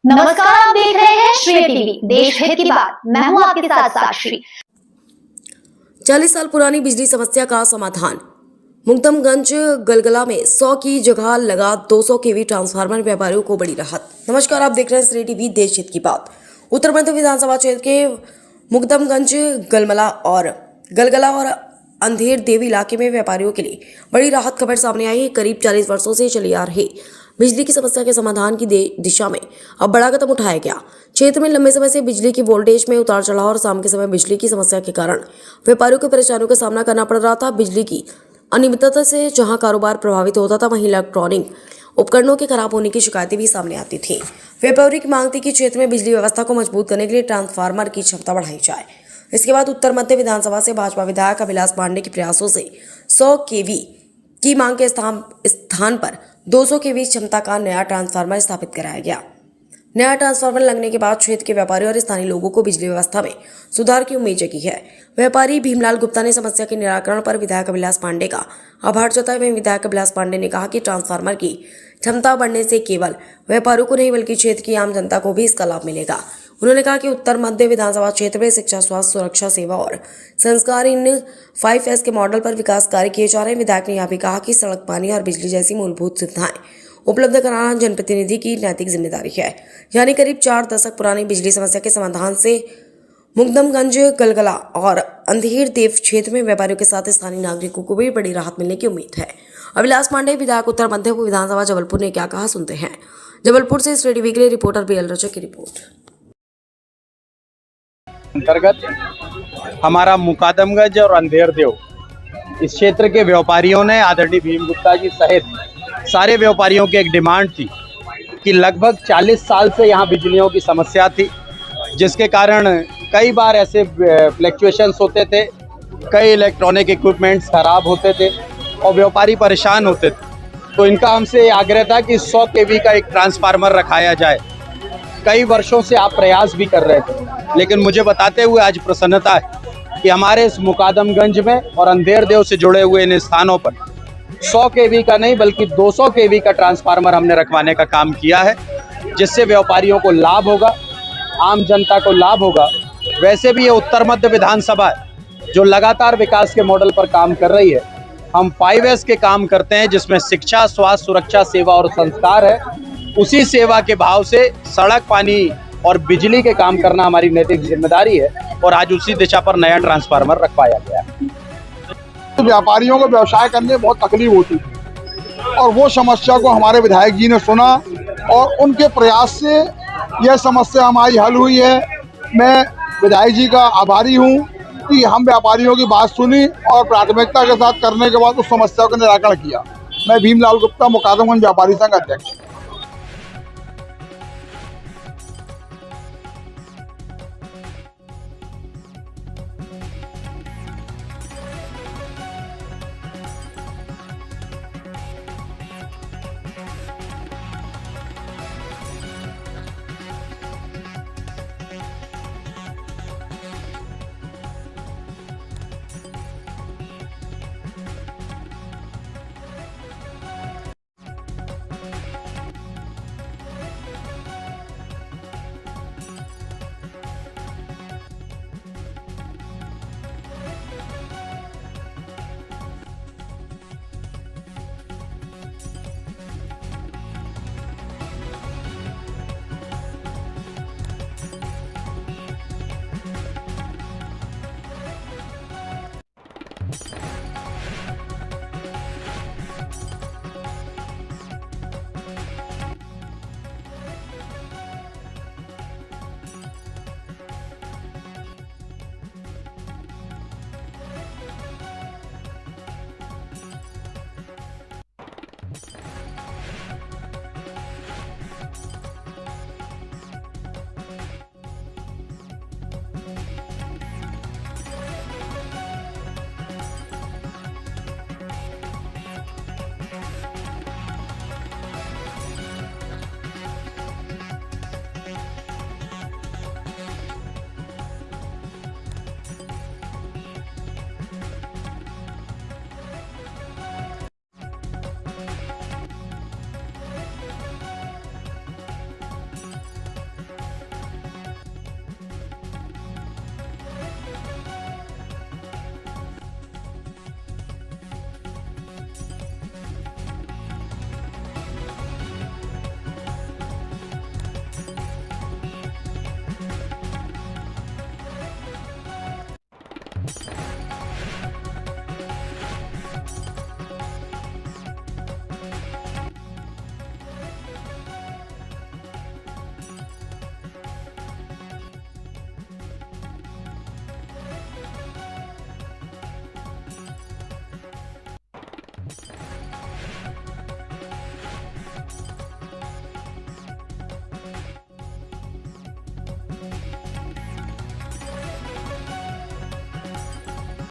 नमस्कार, आप देख रहे हैं श्रेय टीवी, देश हित की बात। मैं हूं आपके साथ साक्षी। 40 साल पुरानी बिजली समस्या का समाधान। मुकदमगंज गलगला में 100 की जगह लगा 200 केवी ट्रांसफार्मर, व्यापारियों को बड़ी राहत। नमस्कार, आप देख रहे हैं श्रेय टीवी, देश हित की बात। उत्तर मध्य विधानसभा क्षेत्र के मुकदमगंज गलगला और अंधेर देव इलाके में व्यापारियों के लिए बड़ी राहत खबर सामने आई है। करीब 40 वर्षों से चली आ रही बिजली की समस्या के समाधान की दिशा में अब बड़ा कदम उठाया गया। क्षेत्र में लंबे समय से बिजली की वोल्टेज में उतार चढ़ाव और शाम के समय बिजली की समस्या के कारण व्यापारियों को परेशानियों का सामना करना पड़ रहा था। बिजली की अनियमितता से जहां कारोबार प्रभावित होता था, वहीं इलेक्ट्रॉनिक उपकरणों के खराब होने की शिकायतें भी सामने आती थी। व्यापारी की मांग थी कि क्षेत्र में बिजली व्यवस्था को मजबूत करने के लिए ट्रांसफार्मर की क्षमता बढ़ाई जाए। इसके बाद उत्तर मध्य विधानसभा से भाजपा विधायक अभिलाष पांडे के प्रयासों से 100 केवी की मांग के स्थान पर 200 केवी क्षमता का नया ट्रांसफार्मर स्थापित कराया गया। नया ट्रांसफार्मर लगने के बाद क्षेत्र के व्यापारियों और स्थानीय लोगों को बिजली व्यवस्था में सुधार की उम्मीद जगी है। व्यापारी भीमलाल गुप्ता ने समस्या के निराकरण पर विधायक अभिलाष पांडे का आभार जताया। वहीं विधायक अभिलाष पांडे ने कहा कि ट्रांसफार्मर की क्षमता बढ़ने से केवल व्यापारियों को नहीं बल्कि क्षेत्र की आम जनता को भी इसका लाभ मिलेगा। उन्होंने कहा कि उत्तर मध्य विधानसभा क्षेत्र में शिक्षा, स्वास्थ्य, सुरक्षा, सेवा और संस्कार इन 5S के मॉडल पर विकास कार्य किए जा रहे हैं। विधायक ने यह भी कहा कि सड़क, पानी और बिजली जैसी मूलभूत सुविधाएं उपलब्ध कराना जनप्रतिनिधि की नैतिक जिम्मेदारी है। यानी करीब 4 दशक पुरानी बिजली समस्या के समाधान से मुकदमगंज, गलगला और अंधेर देव क्षेत्र में व्यापारियों के साथ स्थानीय नागरिकों को भी बड़ी राहत मिलने की उम्मीद है। अभिलाष पांडे, विधायक उत्तर मध्य विधानसभा जबलपुर, ने क्या कहा, सुनते हैं। जबलपुर से श्रेय टीवी के लिए रिपोर्टर बीएल रजक की रिपोर्ट। अंतर्गत हमारा मुकदमगंज और अंधेर देव इस क्षेत्र के व्यापारियों ने आदरणीय भीम गुप्ता जी सहित सारे व्यापारियों की एक डिमांड थी कि लगभग 40 साल से यहाँ बिजलियों की समस्या थी, जिसके कारण कई बार ऐसे फ्लक्चुएशंस होते थे, कई इलेक्ट्रॉनिक इक्विपमेंट्स खराब होते थे और व्यापारी परेशान होते थे। तो इनका हमसे आग्रह था कि 100 केवी का एक ट्रांसफार्मर रखाया जाए। कई वर्षों से आप प्रयास भी कर रहे थे, लेकिन मुझे बताते हुए आज प्रसन्नता है कि हमारे इस मुकदमगंज में और अंधेर देव से जुड़े हुए इन स्थानों पर 100 केवी का नहीं बल्कि 200 केवी का ट्रांसफार्मर हमने रखवाने का काम किया है, जिससे व्यापारियों को लाभ होगा, आम जनता को लाभ होगा। वैसे भी ये उत्तर मध्य विधानसभा है जो लगातार विकास के मॉडल पर काम कर रही है। हम 5S के काम करते हैं, जिसमें शिक्षा, स्वास्थ्य, सुरक्षा, सेवा और संस्कार है। उसी सेवा के भाव से सड़क, पानी और बिजली के काम करना हमारी नैतिक जिम्मेदारी है और आज उसी दिशा पर नया ट्रांसफार्मर रखवाया गया। व्यापारियों को व्यवसाय करने में बहुत तकलीफ होती थी और वो समस्या को हमारे विधायक जी ने सुना और उनके प्रयास से यह समस्या हमारी हल हुई है। मैं विधायक जी का आभारी हूँ कि हम व्यापारियों की बात सुनी और प्राथमिकता के साथ करने के बाद उस समस्या का निराकरण किया। मैं भीमलाल गुप्ता, मुकदमगंज व्यापारी संघ अध्यक्ष।